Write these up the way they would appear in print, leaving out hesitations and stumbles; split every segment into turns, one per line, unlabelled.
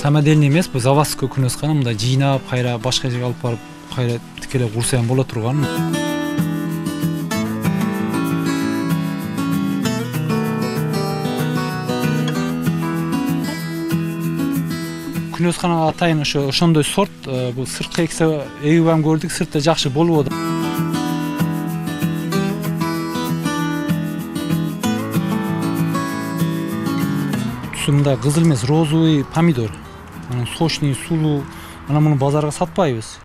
самодельный эмес, бул заводской күнөскана, мындай жыйнап, кайра башка жерге алып барып, кайра тикелей курса боло турган. Күнөсканага атайын ошондой сорт, бул сыртка эгип көрдүк, сыртта жакшы болбоду. Мындай кызыл эмес, розовый помидор. Анан сочный, сулуу. Анан муну базарга сатпайбыз.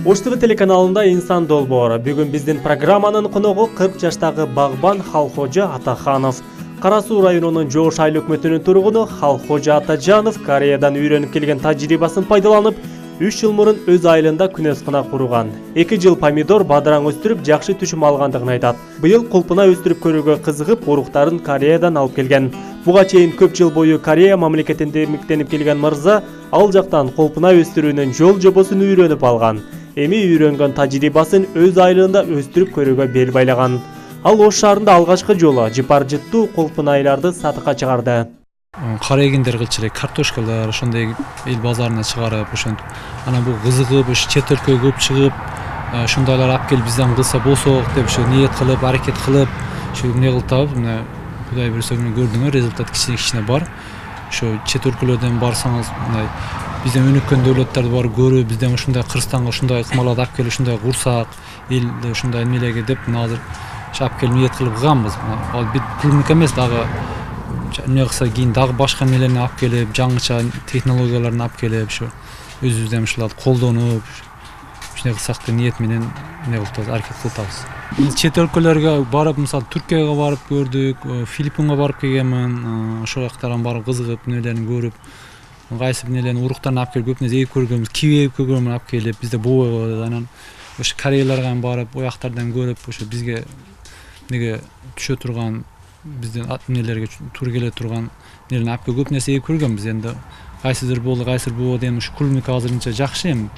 Ош ТВ телеканалында инсан долбоору. Бүгүн биздин программанын коногу 40 жаштагы багбан Халхожа Атаханов. Кара Суу районунун Жоош айыл өкмөтүнүн тургуну Халхожа Атажанов Кореядан үйрөнүп келген тажрыйбасын пайдаланып, 3 жыл мурун өз айылында күнөскана курган. 2 жыл помидор, бадыраң өстүрүп, жакшы түшүм алгандыгын айтат. Быйыл кулпуна өстүрүп көрүүгө кызыгып, уруктарын Кореядан алып келген. Буга чейин көп жыл бою Корея мамлекетинде эмгектенип келген мырза ал жактан кулпуна өстүрүүнүн жол жобосун үйрөнүп алган. Эми үйрөнгөн тажрыйбасын өз айылында өстүрүп көрүүгө бел байлаган. Ал Ош шаарында алгачкы жолу жыпар жыттуу кулпунайларды сатыкка чыгарды.
Кара эгиндер кылчу элек, картошкалар ошондой эл базарына чыгарып, ошентип анан бул кызыгып, чет өлкөгө көп чыгып, ошондойлор алып келип бизден кылса болсок деп ошо ниет кылып, аракет кылып, ошо эмне кылып табып, мына Кудай буйрса көрдүңөр, результат кичине бар. Ошо чет өлкөлөрдөн барсаңыз, мындай бизден өнүккөн дөөлөттөрдү барып көрүп, бизден ушундай Кыргызстанга ушундай ыкмаларды алып келип, ушундай курсак, элди ушундай эмелерге деп мына азыр алып келип ниет кылып кылганбыз. Ал бит клубника эмес, дагы эмне кылса кийин дагы башка эмелерни алып келип, жаңыча технологияларын алып келип, ошо өзүбүздөн ушуларды колдонуп, ушундай кылсак деп ниет менен эмне кылып атабыз, аракет кылып атабыз. Чет өлкөлөргө барып, мисалы Түркияга барып көрдүк, Филиппинге барып келгенмин, ошол жактардан барып кызыгып, эмелерин көрүп, кайсы эмелерин уруктарын алып келип, көп нерсе эгип көргөнбүз, киви эгип көргөнмүн алып келип, бизде боо, анан ошо Кореяларга барып, ояктардан көрүп, ошо бизге неге түшө турган, биздин эмелерге туура келе турган нерни алып келип, көп нерсе эгип көргөнбүз. Эми кайсыдыр болду, кайсыдыр болбоду, эми ушу клубника азырынча жакшы эми.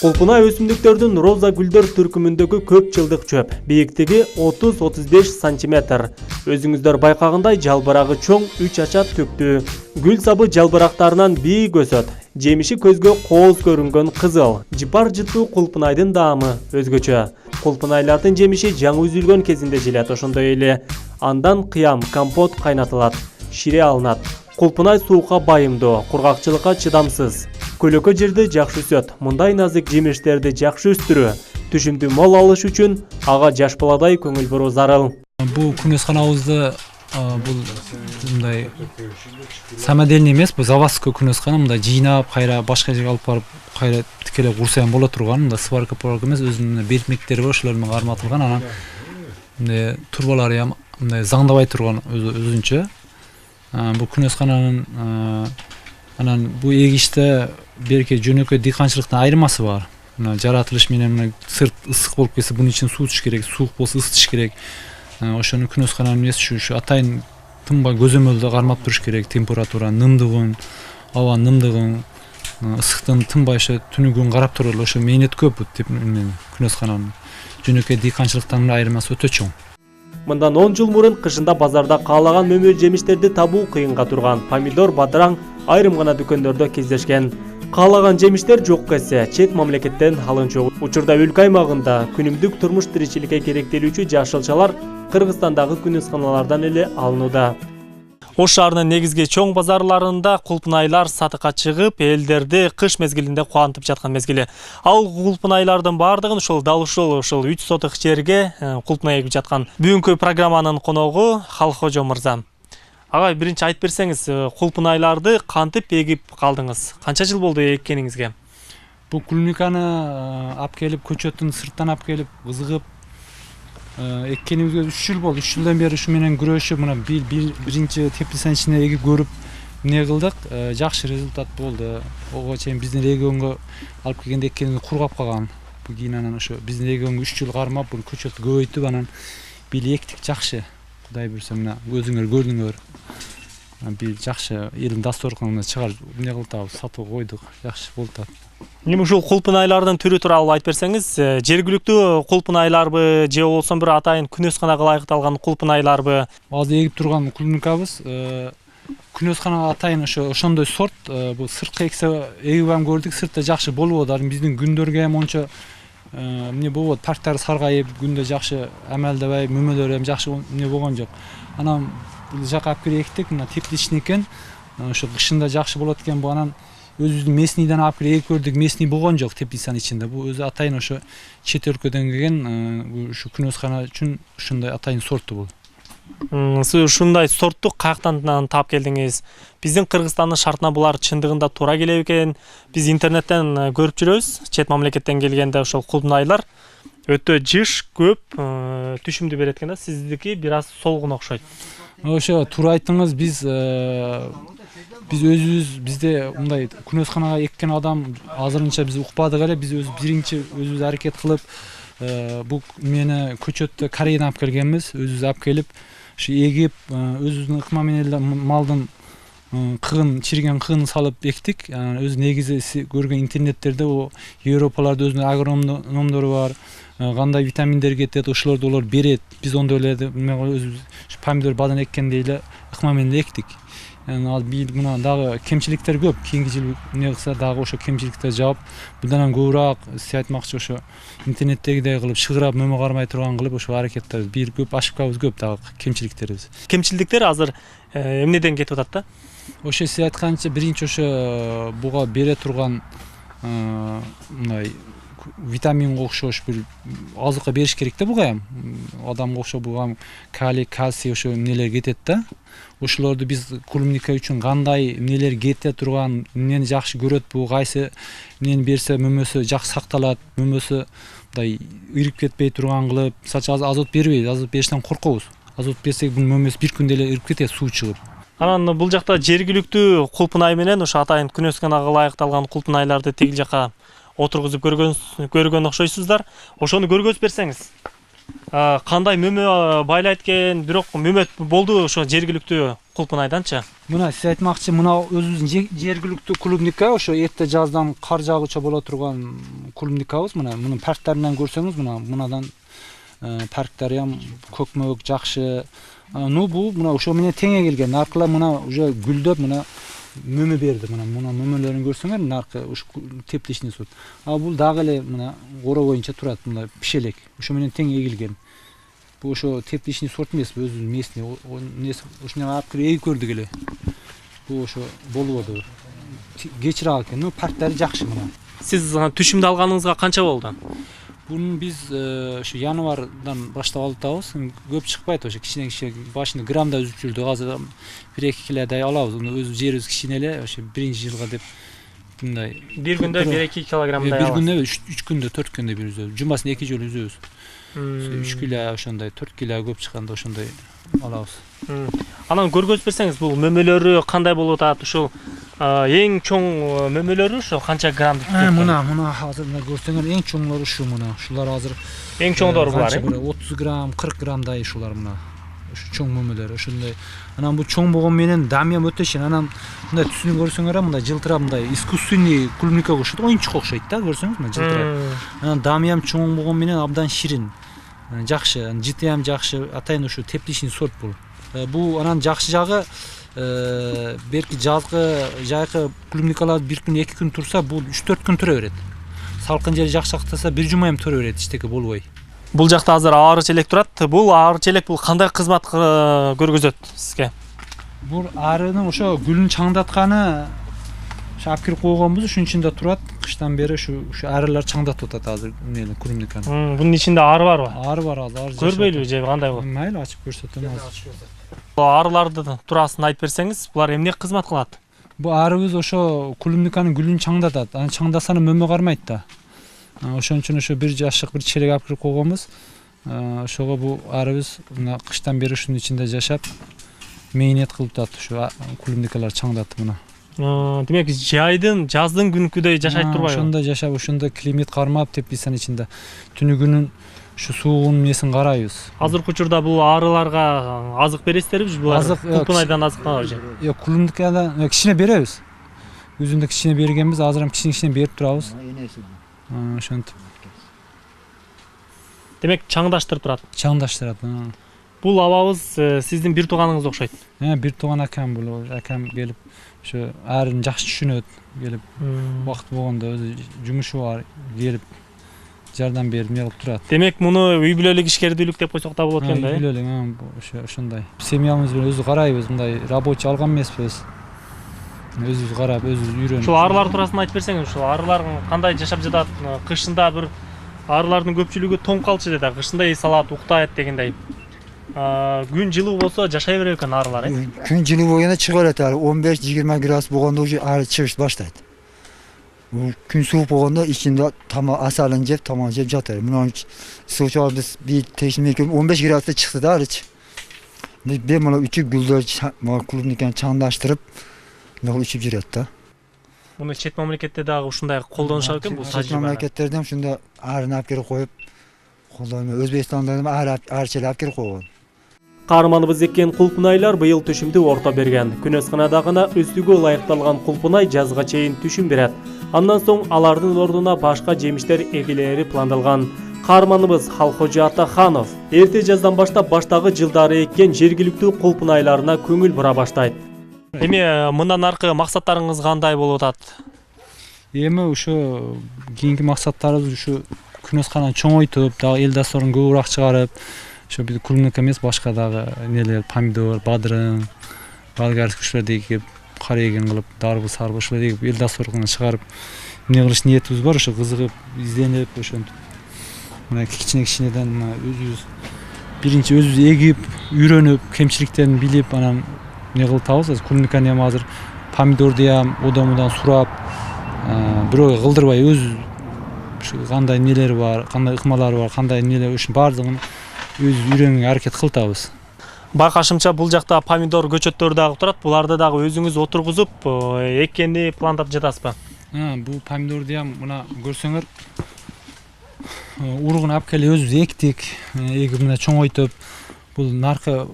Кулпуна өсүмдүктөрдүн роза гүлдөр түркүмүндөгү көп жылдык чөп. Бийиктиги 30-35 см. Өзүңүздөр байкагандай жалбырагы чоң, 3 ачат түктүү. Гүл сабы жалбырактарынан бийик өсөт. Жемиши көзгө кооз көрүнгөн кызыл. Жыпар жыттуу кулпунайдын даамы өзгөчө. Кулпунайлардын жемиши жаңы үзүлгөн кезинде желет, ошондой эле андан кыям, компот кайнатылат, шире алынат. Кулпунай суукка байымдуу, кургакчылыкка чыдамсыз. Көлөкө жерде жакшы өсөт. Мындай назык жемиштерди жакшы өстүрүү, түшүмдүү мол алыш үчүн ага жаш баладай көңүл буруу зарыл.
Бул күнөсканабызды бул мындай самодельный эмес, бул заводской күнөскана, мындай жыйнап, кайра башка жерге алып барып, кайра тикелей курса боло турган, мындай сварка эмес, өзүнүн белгмектери бар, ошолор менен карматылган, анан мындай турбалары мындай заңдабай турган өзүнчө. Бул күнөскананын анан бул эгиште берке жөнөкөй дыйканчылыктын айырмасы бар. Мына жаратылыш менен сырт ысык болуп кетсе, бунун үчүн суу түш керек, суук болсо ысытыш керек. Ошону күнөскананын эмеси ушу атайын тынбай көзөмөлдө кармап туруш керек, температура, нымдыгын, абанын нымдыгын, ысыктын тынбай ошо түнүгүн карап турулу, ошо мээнет көп күнөскананын. Жөнөкөй дыйканчылыктан айырмасы өтө чоң.
Мындан 10 жыл мурун кышында базарда каалаган мөмөл жемиштерди табуу кыйынга турган. Помидор, бадыраң айрым гана дүкөндөрдө кездешкен. Каалаган жемиштер жок кетсе, чет мамлекеттен алынчу. Учурда өлкө аймагында күнүмдүк турмуш тиричиликке керектелүүчү жашылчалар Кыргызстандагы күнөсканалардан эле алынууда. Ош шаарынын негизги чоң базарларында кулпунайлар сатыкка чыгып, элдерди кыш мезгилинде кубантып жаткан мезгили. Ал кулпунайлардын баардыгын дал ушул 3 сотык жерге кулпунай эгип жаткан. Бүгүнкү программанын коногу Халхожа мырза. Ага, биринчи айтып берсеңиз, кулпунайларды кантип эгип калдыңыз? Канча жыл болду эккениңизге?
Бул клубниканы алып келип, көчөттүн сырттан алып келип, кызыгып эккенибизге 3 жыл болду. 3 жылдан бери ушу менен күрөшүп, мына биринчи теплицанын ичине эгип көрүп, эмне кылдык? Жакшы результат болду. Ого чейин биздин регионго алып келгенде эккенибиз кургап калган. Кийин анан ошо биздин регионго 3 жыл кармап, бул көчөттү көбөйтүп, анан били эктик жакшы. Кудай буйрса мына өзүңөр көрдүңөр. Бил жакшы элдин дасторконуна чыгар эмне кылып атабыз, сатып койдук. Жакшы болуп атат.
Эми ушул кулпунайлардын түрү тууралуу айтып берсеңиз, жергиликтүү кулпунайларбы же болбосо бир атайын күнөсканага ылайыкталган кулпунайларбы?
Азыр эгип турган кулмикабыз күнөсканага атайын ошондой сорт. Бул сырткы эксе эгип ам көрдүк, сыртта жакшы болуп атат. Биздин күндөргө эми ончо эмне болот, парктар саргайып, күндө жакшы амалдабай, мөмөлөр эми жакшы эмне болгон жок. Анан бул жака алып келип эктик, мына тепличный экен. Ошо кышында жакшы болот экен бу. Анан өзүбүздүн местныйдан алып келип эгип көрдүк, местный болгон жок теплицанын ичинде. Бул өзү атайын ошо чет өлкөдөн келген, ушу күнөскана үчүн ушундай атайын сортту бул.
Сиз ушундай сортту каяктан таап келдиңиз? Биздин Кыргызстандын шартына булар чындыгында туура келеби экен? Биз интернеттен көрүп жүрөбүз. Чет мамлекеттен келгенде ошол кулпунайлар өтө жыш, көп түшүмдү берет экен да. Сиздики бир аз солгун окшойт.
Ошо туура айттыңыз. Биз өзүбүз бизде мындай күнөсканага эккен адам азырынча биз укпадык эле. Биз биринчи өзүбүз аракет кылып бул мени көчөттү Кореядан алып келгенбиз. Өзүбүз алып келип ушу эгип, өзүбүздүн ыкма менен эле малдын чириген кыгын салып эктик. Өзү негизи көргөн интернеттерде Европаларда өзүнүн агрономдору бар. Кандай витаминдер кетет, ошолорду олар берет. Биз ондой эле өзүбүз помидор бадан эккендей эле ыкма менен эктик. Мына дагы кемчиликтер көп. Кийинки жыл эмне кылса дагы ошо кемчиликтер жаап, мындан көбүрөөк сиз айтмакчы ошо интернеттегидей кылып шыгырап мөмө кармай турган кылып ошо аракеттерибиз бир көп, ошибкабыз көп дагы кемчиликтерибиз.
Кемчиликтер азыр эмнеден кетип атат да?
Ошо сиз айтканча биринчи ошо буга бере турган мындай витаминге окшош бир азыкка бериш керек да буга эми. Адамга окшоп буга калий, кальций ошо эмнелер кетет да. Ошолорду биз клубника үчүн кандай эмнелер кете турган, эмнени жакшы көрөт, бул кайсы эмнени берсе мөмөсү жакшы сакталат, мөмөсү мындай ыйрып кетпей турган кылып. Мисалы азот бербейбиз, азот бериштен коркобуз. Азот берсек бул мөмөсү бир күндө эле ыйрып кетет, суу чыгып.
Анан бул жакта жергиликтүү кулпунай менен ошо атайын күнөсканага ылайыкталган кулпунайларды тигил жака отургузуп көргөн окшойсуздар. Ошону көргөзүп берсеңиз. Кандай мөмө байлайт экен, бирок мөмө болду ошо жергиликтүү кулпунайданчы?
Мына сиз айтмакчы, мына өзүбүздүн жергиликтүү клубника, ошо эрте жаздан кар жаагыча боло турган клубникабыз. Мына мунун парктарынан көрсөңүз, мынадан парктары ham көкмөк жакшы. Бул мына ошо менен теңе келген. Аркыла мына уже гүлдөп мына мөмө берди. Мына мөмөлөрүн көрсөңөр, наркы ушу тепличный сорт. Бул дагы эле мына оро боюнча турат, мына пишелек. Ошо менен тең эгилген. Бул ошо тепличный сорт эмес, өзүнүн местный. Ошону алып келип эгип көрдүк эле. Бул ошо болуп атат. Кечирээк экен, парктары жакшы мына.
Сиз түшүмдү алганыңызга канча болду?
Bunu biz şu yanvardan başlap alıp atабыз. Көп чыкпайт, ошо кичине башында грамда үзүп жүрдүк. Азыр 1-2 килодай алабыз. Өзү жерибиз кичине эле, ошо биринчи жылга деп мындай.
Бир күндө 1-2 килограммдай алабыз.
Бир күндө 3 күндө 4 күндө бир үзөбүз. Жумасына 2 жолу үзөбүз. 3 кило ошондой, 4 кило көп чыкканда ошондой алабыз.
Анан көргөзүп берсеңиз, бул мөмөлөрү кандай болуп атат? Ушул эң чоң мөмөлөрү ошо канча грамм деп кеткен?
Мына азыр көрсөңөр эң чоңдору ушу мына. Ушулар азыр
эң чоңдору булар,
30 грамм, 40 граммдай ушулар мына. Ушу чоң мөмөлөр ошондой. Анан бул чоң болгон менен дамиям өтө шин. Анан мындай түсүнүп көрсөңөр, мындай жылтырап мындай искусственный клубникага окшойт, оюнчукка окшойт да, көрсөңүз мына жылтырап. Анан дамиям чоң болгон менен абдан ширин. Жакшы, жытыям жакшы, атайын ушу тепличный сорт бул. Бул анан жакшы жагы берки жайкы клубникалар 1 күн 2 күн турса, бул 3-4 күн тура берет. Салкын жери жакшы сактаса 1 жума тура берет, эчтеке болбой.
Бул жакта азыр аары челек турат. Бул аары челек кандай кызмат көргөзөт сизге?
Бул аарынын ошо гүлүн чаңдатканы ошо алып кирип койгонбуз, ушунун ичинде турат. Кыштан бери ушу арылар чаңдатып атат азыр эмнени клубниканы.
Бунун ичинде ары барбы?
Ары бар азыр.
Көрбөйлүбү же кандай болот?
Майли ачып көрсөтөм азыр.
Арыларды туурасын айтып берсеңиз, булар эмне кызмат кылат?
Бул арыбыз ошо клубниканын гүлүн чаңдатат. Аны чаңдасаны мөмө кармайт да. Ошон үчүн ошо бир жашык бир челек алып кирип койгонбуз. Ошого бул арыбыз мына кыштан бери ушунун ичинде жашап, мэйнет кылып атат, ошо клубникалар чаңдатып мына.
Демек, жаздын күнкүдөй жашайт турбайбы?
Ошондой жашап, ошондой климат кармап теплицанын ичинде. Түнүгүнүн ушу суунун несин карайбыз.
Азыркы учурда бул арыларга азык бересиздерби? Булар Кулпунайдан азыктанабы же?
Кулундукадан кичине беребиз. Өзүндө кичине бергенбиз, азыр эми кичине берип турабыз. Ошентип.
Демек чаңдаштырып турат.
Чаңдаштырат.
Бул абабыз сиздин бир тууганыңыз окшойт.
Бир тууган акам бул. Акам келип ошо арын жакшы түшүнөт. Келип убакыт болгондо өзү жумушу бар, келип жардам берип кылып турат.
Демек муну үй бүлөлүк ишкердүүлүк деп койсок да болот экен да.
Үй бүлөлүк ошондой. Семьябыз менен өзү карайбыз, мындай рабочий алган эмеспиз. Өзүбүз карап, өзүбүз үйрөнүп.
Ушул арылар туурасында айтып берсеңиз, ушул арылар кандай жашап жатат? Кышында бир арылардын көпчүлүгү тоң калчу деди, кышында эс алат, уктайт дегендей. Күн жылуу болсо жашай берет экен арылар,
Күн жылуу болгондо чыга берет, 15-20 градус болгондо уже ары чыгыш баштайт. Күн суук болгондо ичинде асалын жеп, тамак жеп жатат. Мына сочол биз бир тешмеке 15 градуста чыкты да арыч. Биз мына үчүп гүлдөр клубниканы чаңдаштырып, мына үчүп жүрөт да.
Муну чет мамлекетте дагы ушундай колдонушат экен бул
Чет
тажрыйбаны.
мамлекеттерден ушундай арын алып келип коюп, колдонуу. Өзбекстанда арчелеп алып келип койгон.
Каарманыбыз эккен кулпунайлар быйыл түшүмдү орто берген. Күнөсканада гана өсүүгө ылайыкталган кулпунай жазга чейин түшүм берет. Андан соң алардын ордуна башка жемиштер эгилери пландалган. Каарманыбыз Халкожо Атаханов эрте жаздан баштап баштагы жылдары эккен жергиликтүү кулпунайларына көңүл бура баштайт. Эми мындан аркы максаттарыңыз кандай болуп атат?
Эми ушу кийинки максаттарыбыз ушу күнөскананы чоңойтуп, дагы эл дасторун көбүрөөк чыгарып, ошо биз клубника эмес, башка дагы нелер, помидор, бадырын, болгарский ушуларды эгип, кара эгин кылып, дарбыз, сарбыз ушуларды эгип, эл дасторуна чыгарып, эмне кылыш ниетибиз бар, ошо кызыгып, изденип, ошентип. Мына кичинеден өзүбүз биринчи өзүбүз эгип, үйрөнүп, кемчиликтерин билип, анан эмне кылып табыз. Клубниканы эми азыр помидорду ham одан-мудан сурап, бирөөгө кылдырбай өзү ушу кандай нелери бар, кандай ыкмалары бар, кандай нелер ушун баардыгын өзү үйрөнгөнгө аракет кылтабыз.
Байкашымча бул жакта помидор көчөттөрү дагы турат. Буларды дагы өзүңүз отургузуп, эккенди пландап жатасызбы?
Бул помидорду ham мына көрсөңөр, уругун алып келип өзүбүз эктик, эгип мына чоңойтуп, бул наркы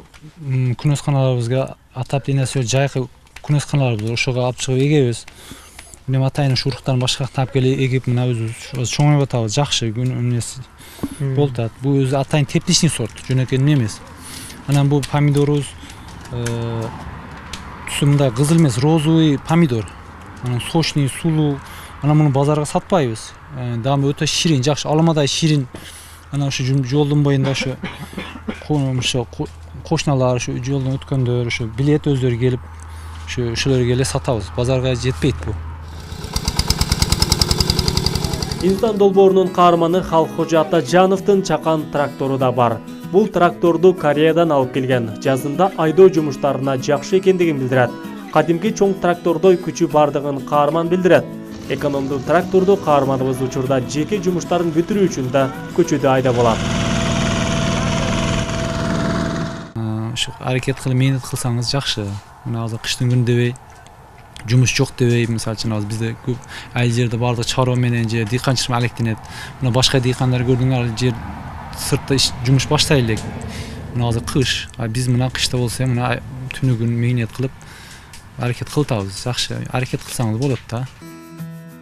күнөсканаларыбызга атап денеси жайкы күнөсканаларыбыз ошого алып чыгып эгебиз. Мен атайын ушу уруктарын башка жактан алып келип эгип мына өзүбүз чоңоюп атабыз. Жакшы эмеси болуп атат. Бул өзү атайын тепличный сорт, жөнөкөй эмне эмес. Анан бул помидорубуз түсү мындай кызыл эмес, розовый помидор. Анан сочный, сулуу. Анан муну базарга сатпайбыз. Дагы өтө ширин, жакшы, алмадай ширин. Анан ушу жолдун боюнда ушу кошуналар, ушу жолдон өткөндөр, ушу билет өздөрү келип, ушуларга эле сатабыз. Базарга жетпейт бул.
Инсан долбоорунун каарманы Халкожо Атажановдун чакан трактору да бар. Бул тракторду Кореядан алып келген. Жазында айдоо жумуштарына жакшы экендигин билдирет. Кадимки чоң трактордой күчү бардыгын каарман билдирет. Экономдуу тракторду каарманыбыз учурда жеке жумуштарын бүтүрүү үчүн да көчөдө айдап алат.
Ушу аракет кылып мээнет кылсаңыз жакшы. Мына азыр кыштын күнү дебей, жумуш жок дебей, мисалы үчүн азыр бизде көп айыл жерде бардык чарба менен же дыйканчылык менен алектенет. Мына башка дыйкандар көрдүңөр, жер сыртта жумуш баштай элек. Мына азыр кыш, биз мына кышта болсо мына түнү күн мээнет кылып аракет кылтабыз. Жакшы, аракет кылсаңыз болот да.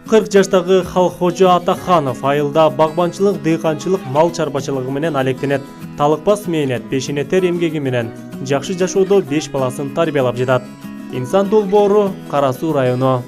40 жаштагы Халкожо Атаханов айылда багбанчылык, дыйканчылык, мал чарбачылыгы менен алектенет. Талыкпас мээнет, пешенетер эмгеги менен жакшы жашоодо 5 баласын тарбиялап жатат. Инсан долбоору, Кара Суу району.